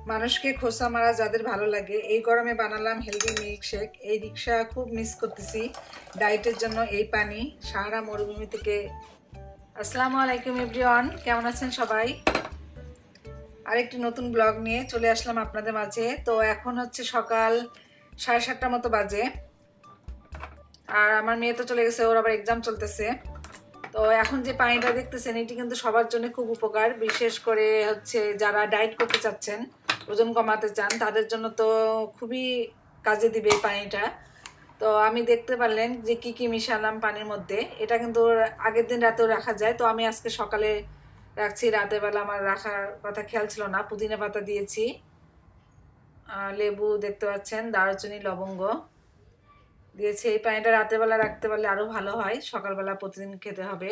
মানুষকে খোসা মারা যাদের ভালো লাগে, এই গরমে বানালাম হেলদি মিল্কশেক। এই রিক্সা খুব মিস করতেছি, ডায়েটের জন্য এই পানি সাহারা মরুভূমি থেকে। আসসালামু আলাইকুম এভরিওয়ান, কেমন আছেন সবাই? আরেকটি নতুন ব্লগ নিয়ে চলে আসলাম আপনাদের মাঝে। তো এখন হচ্ছে সকাল 7:30টার মতো বাজে, আর আমার মেয়ে তো চলে গেছে, ওর আবার এক্সাম চলতেছে। তো এখন যে পানিটা দেখতেছেন এটি কিন্তু সবার জন্য খুব উপকার, বিশেষ করে হচ্ছে যারা ডায়েট করতে চাচ্ছেন, ওজন কমাতে চান, তাদের জন্য তো খুবই কাজে দিবে এই পানিটা। তো আমি দেখতে পারলেন যে কি কি মিশালাম পানির মধ্যে। এটা কিন্তু আগের দিন রাতেও রাখা যায়, তো আমি আজকে সকালে রাখছি, রাতের বেলা আমার রাখার কথা খেয়াল ছিল না। পুদিনা পাতা দিয়েছি, লেবু দেখতে পাচ্ছেন, দারুচিনি, লবঙ্গ দিয়েছি। এই পানিটা রাতের বেলা রাখতে পারলে আরো ভালো হয়, সকালবেলা প্রতিদিন খেতে হবে।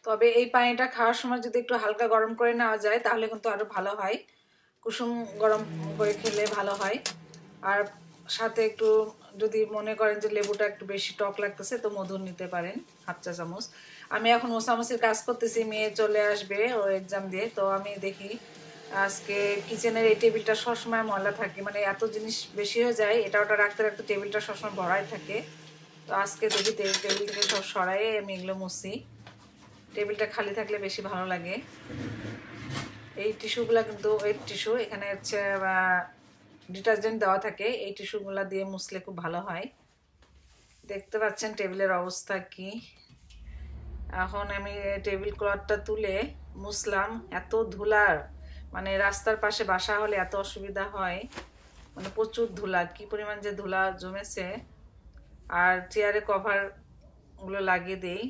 তবে এই পানিটা খাওয়ার সময় যদি একটু হালকা গরম করে নেওয়া যায় তাহলে কিন্তু আরো ভালো হয়, কুসুম গরম করে খেলে ভালো হয়। আর সাথে একটু যদি মনে করেন যে লেবুটা একটু বেশি টক লাগতেছে তো মধু নিতে পারেন, 1/2 চা চামচ। আমি এখন মোছামুছির কাজ করতেছি, মেয়ে চলে আসবে ও এক্সাম দিয়ে। তো আমি দেখি আজকে কিচেনের এই টেবিলটা সবসময় ময়লা থাকে, মানে এত জিনিস বেশি হয়ে যায়, এটা ওটা রাখতে রাখতে টেবিলটা সবসময় ভরাই থাকে। তো আজকে দেখি টেবিল থেকে সব সরাই আমি এগুলো মুছি। টেবিলটা খালি থাকলে বেশি ভালো লাগে। এই টিস্যুগুলো কিন্তু ওয়েট টিস্যু, এখানে হচ্ছে ডিটারজেন্ট দেওয়া থাকে, এই টিস্যুগুলো দিয়ে মুছলে খুব ভালো হয়। দেখতে পাচ্ছেন টেবিলের অবস্থা কি। এখন আমি টেবিল ক্লথটা তুলে মুছলাম, এত ধুলার, মানে রাস্তার পাশে বাসা হলে এত অসুবিধা হয়, মানে প্রচুর ধুলা, কি পরিমাণ যে ধুলা জমেছে। আর চেয়ারে কভারগুলো লাগিয়ে দেই।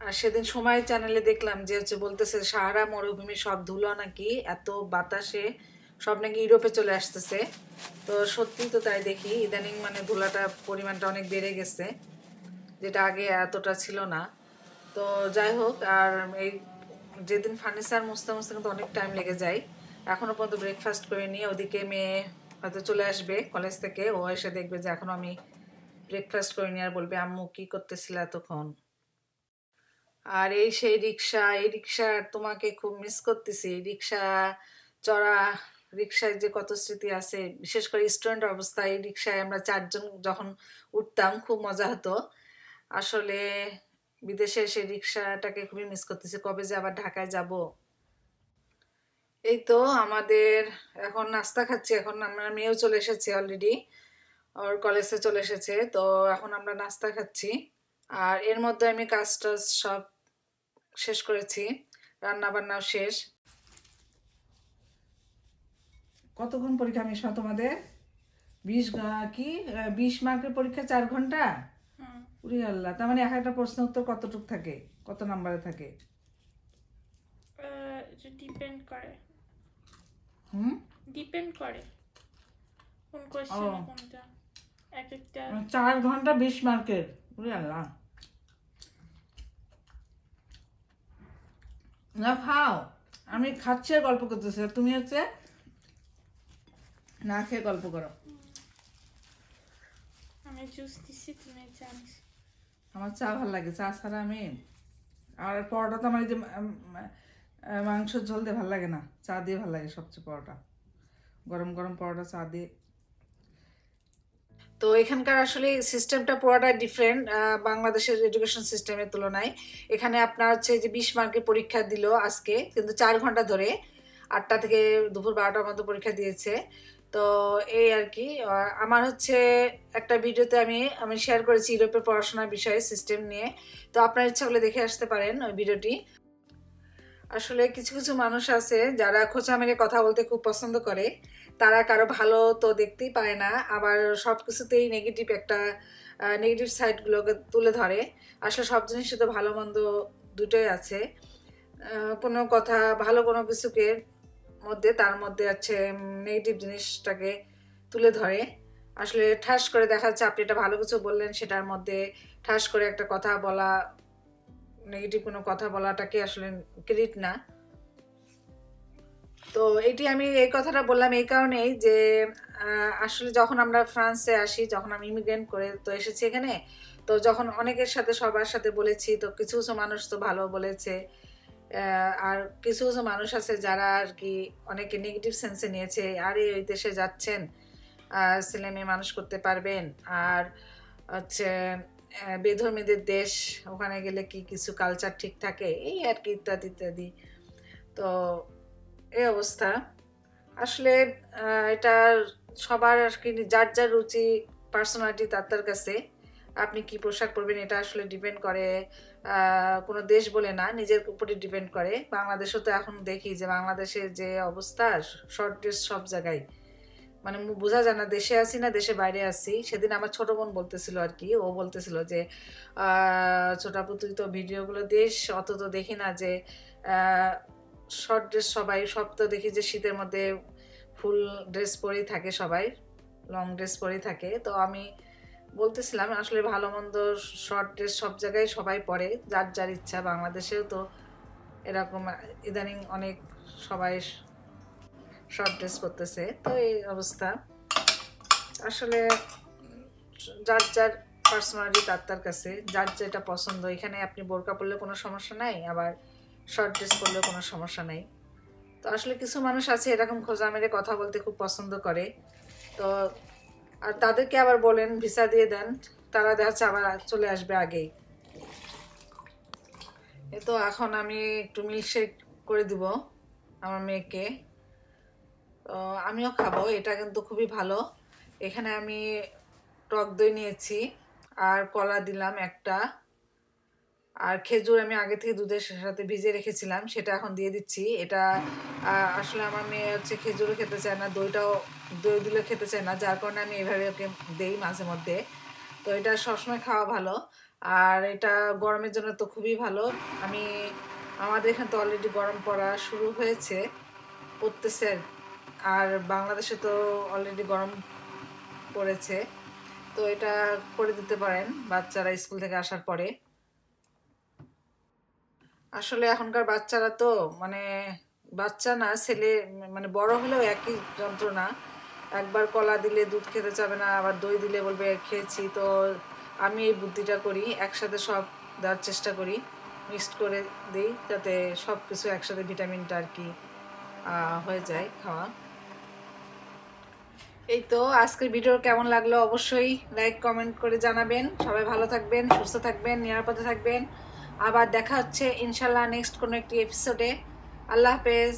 আর সেদিন সময় চ্যানেলে দেখলাম যে হচ্ছে বলতেছে সাহারা মরুভূমি সব ধুলো নাকি এত বাতাসে সব নাকি ইউরোপে চলে আসতেছে। তো সত্যি তো তাই, দেখি ইদানিং মানে ধুলাটা পরিমাণটা অনেক বেড়ে গেছে, যেটা আগে এতটা ছিল না। তো যাই হোক, আর এই যেদিন ফার্নিচার মুছতে মুছতে কিন্তু অনেক টাইম লেগে যায়। এখনও পর্যন্ত ব্রেকফাস্ট করে নিয়ে, ওদিকে মেয়ে হয়তো চলে আসবে কলেজ থেকে, ও এসে দেখবে যে এখনও আমি ব্রেকফাস্ট করে নিয়ে, আর বলবে আম্মু কি করতেছিল এতক্ষণ। আর এই সেই রিক্সা, এই রিক্সা তোমাকে খুব মিস করতেছি। রিক্সা চড়া, রিক্সায় যে কত স্মৃতি আছে, বিশেষ করে স্টুডেন্ট অবস্থায় এই রিক্সায় আমরা 4 জন যখন উঠতাম খুব মজা হতো। আসলে বিদেশে সেই রিক্সাটাকে খুবই মিস করতেছি, কবে যে আবার ঢাকায় যাব। এই তো আমাদের এখন নাস্তা খাচ্ছি, এখন আমার মেয়েও চলে এসেছে অলরেডি, ওর কলেজে চলে এসেছে। তো এখন আমরা নাস্তা খাচ্ছি, আর এর মধ্যে আমি কাজ টাজ সব শেষ করেছি, রান্না বান্নাও শেষ। কতক্ষণ পরীক্ষা মিশা তোমাদের? 20 মার্কের পরীক্ষা 4 ঘন্টা? উরি আল্লাহ, তার মানে এক একটা প্রশ্ন উত্তর কতটুক থাকে, কত নাম্বারে থাকে? ডিপেন্ড করে। হুম, ডিপেন্ড করে কোন কোশ্চেন কোনটা। এক একটা 4 ঘন্টা 20 মার্কের, উরি আল্লাহ। না খাও, আমি খাচ্ছি আর গল্প করতেছি, তুমি হচ্ছে না খেয়ে গল্প করো। আমি জুস দিছি, তুমি জানিস আমার চা ভালো লাগে, চা ছাড়া আমি, আর পরোটা তো আমার এই যে মাংসের ঝোল দিয়ে ভালো লাগে না, চা দিয়ে ভালো লাগে সবচেয়ে পরোটা, গরম গরম পরোটা চা দিয়ে। তো এখানকার আসলে সিস্টেমটা পুরোটা ডিফারেন্ট বাংলাদেশের এডুকেশন সিস্টেমের তুলনায়। এখানে আপনার হচ্ছে যে 20 মার্কের পরীক্ষা দিল আজকে, কিন্তু 4 ঘন্টা ধরে, 8টা থেকে দুপুর 12টার মতো পরীক্ষা দিয়েছে। তো এই আর কি। আমার হচ্ছে একটা ভিডিওতে আমি শেয়ার করেছি ইউরোপের পড়াশোনার বিষয়ে সিস্টেম নিয়ে, তো আপনার ইচ্ছা হলে দেখে আসতে পারেন ওই ভিডিওটি। আসলে কিছু কিছু মানুষ আছে যারা খোঁচা মেরে কথা বলতে খুব পছন্দ করে, তারা কারো ভালো তো দেখতেই পায় না, আবার সব কিছুতেই নেগেটিভ সাইডগুলোকে তুলে ধরে। আসলে সব জিনিসে তো ভালো মন্দ দুটোই আছে। কোনো কথা, ভালো কোনো কিছুকে মধ্যে, তার মধ্যে আছে নেগেটিভ জিনিসটাকে তুলে ধরে। আসলে ঠাস করে দেখা যাচ্ছে আপনি একটা ভালো কিছু বললেন, সেটার মধ্যে ঠাস করে একটা কথা বলা, নেগেটিভ কোনো কথা বলাটাকে আসলে ক্রেডিট না। তো এটি আমি এই কথাটা বললাম এই কারণেই যে আসলে যখন আমরা ফ্রান্সে আসি, যখন আমি ইমিগ্রেন্ট করে তো এসেছি এখানে, তো যখন অনেকের সাথে সবার সাথে বলেছি, তো কিছু কিছু মানুষ তো ভালো বলেছে, আর কিছু কিছু মানুষ আছে যারা আর কি অনেকে নেগেটিভ সেন্সে নিয়েছে, আরে ওই দেশে যাচ্ছেন ছেলে মেয়ে মানুষ করতে পারবেন, আর হচ্ছে বেধর্মীদের দেশ, ওখানে গেলে কি কিছু কালচার ঠিক থাকে, এই আর কি ইত্যাদি ইত্যাদি। তো এই অবস্থা। আসলে এটা সবার আর কি যার যার রুচি, পার্সোনালিটি তার কাছে। আপনি কি পোশাক পরবেন এটা আসলে ডিপেন্ড করে কোনো দেশ বলে না, নিজের উপরই ডিপেন্ড করে। বাংলাদেশও তো এখন দেখি যে বাংলাদেশের যে অবস্থা, শর্ট ড্রেস সব জায়গায়, মানে বোঝা যায় না দেশে আছি না দেশে বাইরে আছি। সেদিন আমার ছোট বোন বলতেছিল আর কি, ও বলতেছিল যে ছোট আপু তুই তো ভিডিওগুলো দেশ অত তো দেখি না যে শর্ট ড্রেস, সবাই সব তো দেখি যে শীতের মধ্যে ফুল ড্রেস পরেই থাকে, সবাই লং ড্রেস পরেই থাকে। তো আমি বলতেছিলাম আসলে ভালো মন্দ শর্ট ড্রেস সব জায়গায় সবাই পরে, যার যার ইচ্ছা। বাংলাদেশেও তো এরকম ইদানিং অনেক সবাই শর্ট ড্রেস পরতেছে। তো এই অবস্থা। আসলে যার যার পার্সোনালিটি তার কাছে, যার যেটা পছন্দ। এখানে আপনি বোরকা পরলে কোনো সমস্যা নাই, আবার শর্ট ড্রেস পরলেও কোনো সমস্যা নাই। তো আসলে কিছু মানুষ আছে এরকম খোঁজা মেরে কথা বলতে খুব পছন্দ করে। তো আর তাদেরকে আবার বলেন ভিসা দিয়ে দেন, তারা দেখা যাচ্ছে আবার চলে আসবে আগেই। তো এখন আমি একটু মিল্কশেক করে দিব আমার মেয়েকে, তো আমিও খাবো। এটা কিন্তু খুবই ভালো। এখানে আমি টক দই নিয়েছি, আর কলা দিলাম একটা, আর খেজুর আমি আগে থেকে দুধের সাথে ভিজিয়ে রেখেছিলাম, সেটা এখন দিয়ে দিচ্ছি। এটা আসলে আমার মেয়ে হচ্ছে খেজুরও খেতে চায় না, দই দিলে খেতে চায় না, যার কারণে আমি এভাবে ওকে দেই মাঝে মধ্যে। তো এটা সবসময় খাওয়া ভালো, আর এটা গরমের জন্য তো খুবই ভালো। আমাদের এখানে তো অলরেডি গরম পড়া শুরু হয়েছে, পড়তেছে, আর বাংলাদেশে তো অলরেডি গরম পড়েছে। তো এটা করে দিতে পারেন বাচ্চারা স্কুল থেকে আসার পরে। আসলে এখনকার বাচ্চারা তো মানে বাচ্চা না, ছেলে মানে বড় হলেও একই যন্ত্রণা। একবার কলা দিলে দুধ খেতে চাবে না, আবার দই দিলে বলবে খেয়েছি। তো আমি এই বুদ্ধিটা করি, একসাথে সব দেওয়ার চেষ্টা করি, মিক্সড করে দিই, যাতে সব কিছু একসাথে ভিটামিনটা আর কি হয়ে যায় খাওয়া। এই তো আজকের ভিডিও কেমন লাগলো অবশ্যই লাইক কমেন্ট করে জানাবেন। সবাই ভালো থাকবেন, সুস্থ থাকবেন, নিরাপদে থাকবেন। আবার দেখা হচ্ছে ইনশাল্লাহ নেক্সট কোনো একটি এপিসোডে। আল্লাহ হাফেজ।